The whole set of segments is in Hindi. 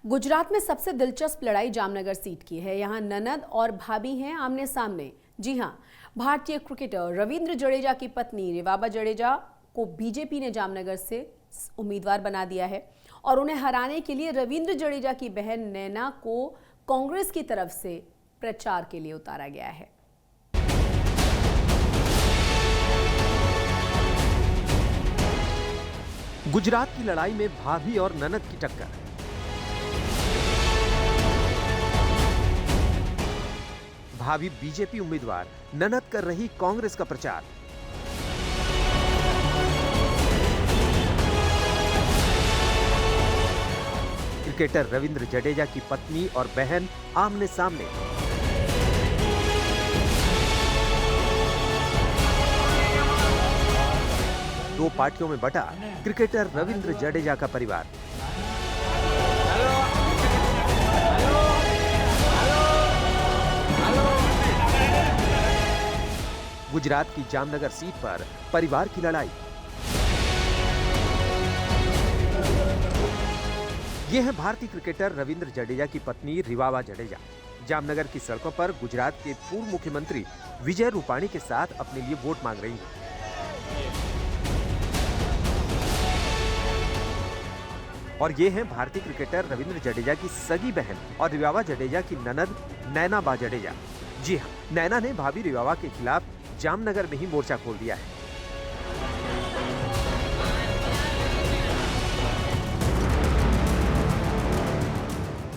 गुजरात में सबसे दिलचस्प लड़ाई जामनगर सीट की है। यहाँ ननद और भाभी हैं आमने सामने। जी हां, भारतीय क्रिकेटर रविंद्र जडेजा की पत्नी रिवाबा जडेजा को बीजेपी ने जामनगर से उम्मीदवार बना दिया है और उन्हें हराने के लिए रविंद्र जडेजा की बहन नैना को कांग्रेस की तरफ से प्रचार के लिए उतारा गया है। गुजरात की लड़ाई में भाभी और ननद की टक्कर। भाभी बीजेपी उम्मीदवार, ननद कर रही कांग्रेस का प्रचार। क्रिकेटर रविंद्र जडेजा की पत्नी और बहन आमने सामने। दो पार्टियों में बटा क्रिकेटर रविंद्र जडेजा का परिवार। गुजरात की जामनगर सीट पर परिवार की लड़ाई। ये है भारतीय क्रिकेटर रविंद्र जडेजा की पत्नी रिवाबा जडेजा। जामनगर की सड़कों पर गुजरात के पूर्व मुख्यमंत्री विजय रूपाणी के साथ अपने लिए वोट मांग रही हैं। और ये हैं भारतीय क्रिकेटर रविंद्र जडेजा की सगी बहन और रिवाबा जडेजा की ननद नैना जडेजा। जी हां, नैना ने भाभी रिवाबा के खिलाफ जामनगर में ही मोर्चा खोल दिया है।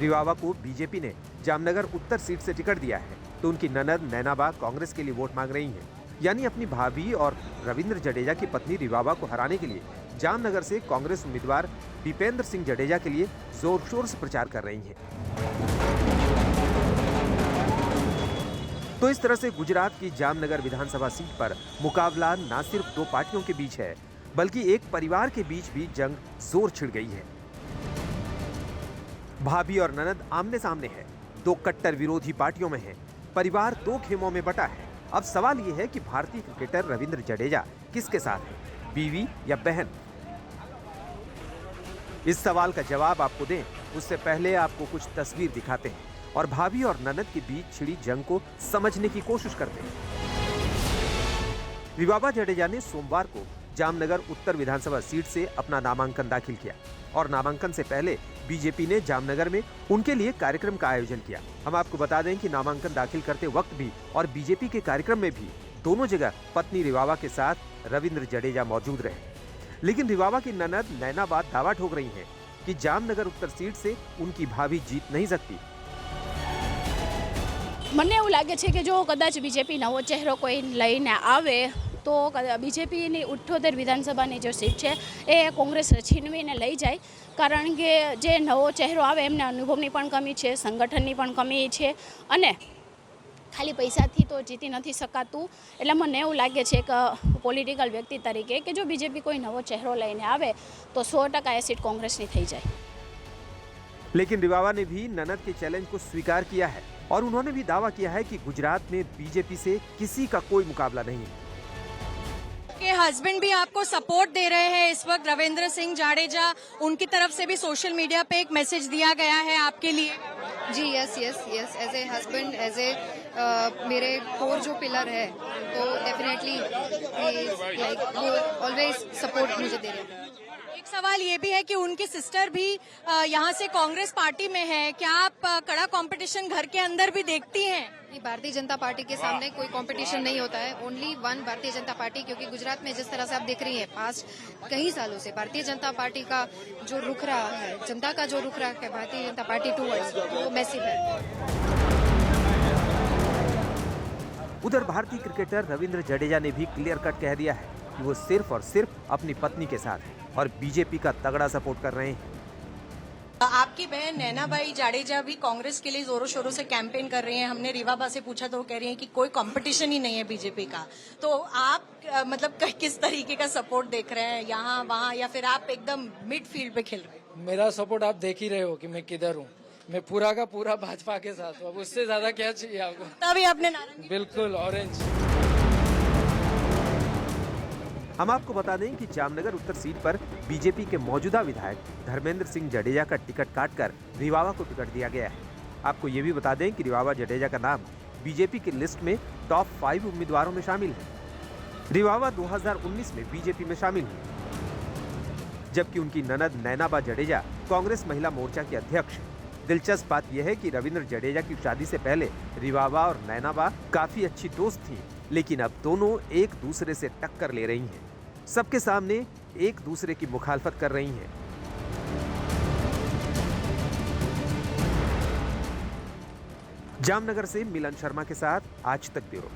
रिवाबा को बीजेपी ने जामनगर उत्तर सीट से टिकट दिया है, तो उनकी ननद नैना कांग्रेस के लिए वोट मांग रही हैं। यानी अपनी भाभी और रविंद्र जडेजा की पत्नी रिवाबा को हराने के लिए जामनगर से कांग्रेस उम्मीदवार दीपेंद्र सिंह जडेजा के लिए जोर शोर से प्रचार कर रही हैं। तो इस तरह से गुजरात की जामनगर विधानसभा सीट पर मुकाबला न सिर्फ दो पार्टियों के बीच है, बल्कि एक परिवार के बीच भी जंग जोर छिड़ गई है। भाभी और ननद आमने सामने है, दो कट्टर विरोधी पार्टियों में है, परिवार दो खेमों में बटा है। अब सवाल यह है कि भारतीय क्रिकेटर रविंद्र जडेजा किसके साथ है, बीवी या बहन? इस सवाल का जवाब आपको दें उससे पहले आपको कुछ तस्वीर दिखाते हैं और भाभी और ननद के बीच छिड़ी जंग को समझने की कोशिश करते हैं। रिवाबा जडेजा ने सोमवार को जामनगर उत्तर विधानसभा सीट से अपना नामांकन दाखिल किया और नामांकन से पहले बीजेपी ने जामनगर में उनके लिए कार्यक्रम का आयोजन किया। हम आपको बता दें कि नामांकन दाखिल करते वक्त भी और बीजेपी के कार्यक्रम में भी दोनों जगह पत्नी रिवाबा के साथ रविंद्र जडेजा मौजूद रहे। लेकिन रिवाबा की ननद नैना दावा ठोक रही हैं कि जामनगर उत्तर सीट से उनकी भाभी जीत नहीं सकती। મને એવું લાગે છે કે જો કદાચ બીજેપી નવો ચહેરો કોઈ લઈને આવે તો બીજેપીની 78 વિધાનસભાની જે સીટ છે એ કોંગ્રેસ છીનવીને લઈ જાય, કારણ કે જે નવો ચહેરો આવે એમને અનુભવની પણ કમી છે, સંગઠનની પણ કમી છે અને ખાલી પૈસાથી તો જીતી નથી શકાતું। એટલે મને એવું લાગે છે કે પોલિટિકલ વ્યક્તિ તરીકે કે જો બીજેપી કોઈ નવો ચહેરો લઈને આવે તો 100% એ સીટ કોંગ્રેસની થઈ જાય। लेकिन रिवाबा ने भी ननद के चैलेंज को स्वीकार किया है और उन्होंने भी दावा किया है कि गुजरात में बीजेपी से किसी का कोई मुकाबला नहीं है। के हस्बैंड भी आपको सपोर्ट दे रहे हैं इस वक्त, रविंद्र सिंह जाडेजा, उनकी तरफ से भी सोशल मीडिया पे एक मैसेज दिया गया है आपके लिए। जी yes as a husband, as a मेरे कोर जो पिलर है, तो डेफिनेटली लाइक वो ऑलवेज सपोर्ट मुझे दे रहे हैं। एक सवाल ये भी है कि उनकी सिस्टर भी यहाँ से कांग्रेस पार्टी में है, क्या आप कड़ा कंपटीशन घर के अंदर भी देखती हैं? भारतीय जनता पार्टी के सामने कोई कंपटीशन नहीं होता है, only one Bharatiya Janata party. क्योंकि गुजरात में जिस तरह से आप देख रही हैं पास्ट कई सालों से भारतीय जनता पार्टी का जो रुख रहा है, जनता का जो रुख रहा है भारतीय जनता पार्टी टूवर्ड्स, वो मैसिव है। उधर भारतीय क्रिकेटर रविंद्र जडेजा ने भी क्लियर कट कह दिया है कि वो सिर्फ और सिर्फ अपनी पत्नी के साथ है और बीजेपी का तगड़ा सपोर्ट कर रहे हैं। आपकी बहन नैना जाडेजा भी कांग्रेस के लिए जोरों शोरों से कैंपेन कर रही हैं। हमने रिवाबा से पूछा तो वो कह रही हैं कि कोई कंपटीशन ही नहीं है बीजेपी का। तो आप मतलब किस तरीके का सपोर्ट देख रहे हैं, यहाँ वहाँ, या फिर आप एकदम मिड फील्ड पे खेल रहे हैं? मेरा सपोर्ट आप देख ही रहे हो कि मैं किधर हूँ। मैं पूरा का पूरा भाजपा के साथ हूँ। अब उससे ज्यादा क्या चाहिए आपको? तभी आपने नारंगी बिल्कुल ऑरेंज। हम आपको बता दें कि जामनगर उत्तर सीट पर बीजेपी के मौजूदा विधायक धर्मेंद्र सिंह जडेजा का टिकट काटकर रिवावा को टिकट दिया गया है। आपको ये भी बता दें कि रिवावा जडेजा का नाम बीजेपी की लिस्ट में टॉप 5 उम्मीदवारों में शामिल है। रिवावा 2019 में बीजेपी में शामिल हुई, जबकि उनकी ननद नैनाबा जडेजा कांग्रेस महिला मोर्चा की अध्यक्ष है। दिलचस्प बात यह है कि रविंद्र जडेजा की शादी से पहले रिवावा और नैनाबा काफी अच्छी दोस्त थीं, लेकिन अब दोनों एक दूसरे से टक्कर ले रही हैं। सबके सामने एक दूसरे की मुखालफत कर रही हैं। जामनगर से मिलन शर्मा के साथ आज तक ब्यूरो।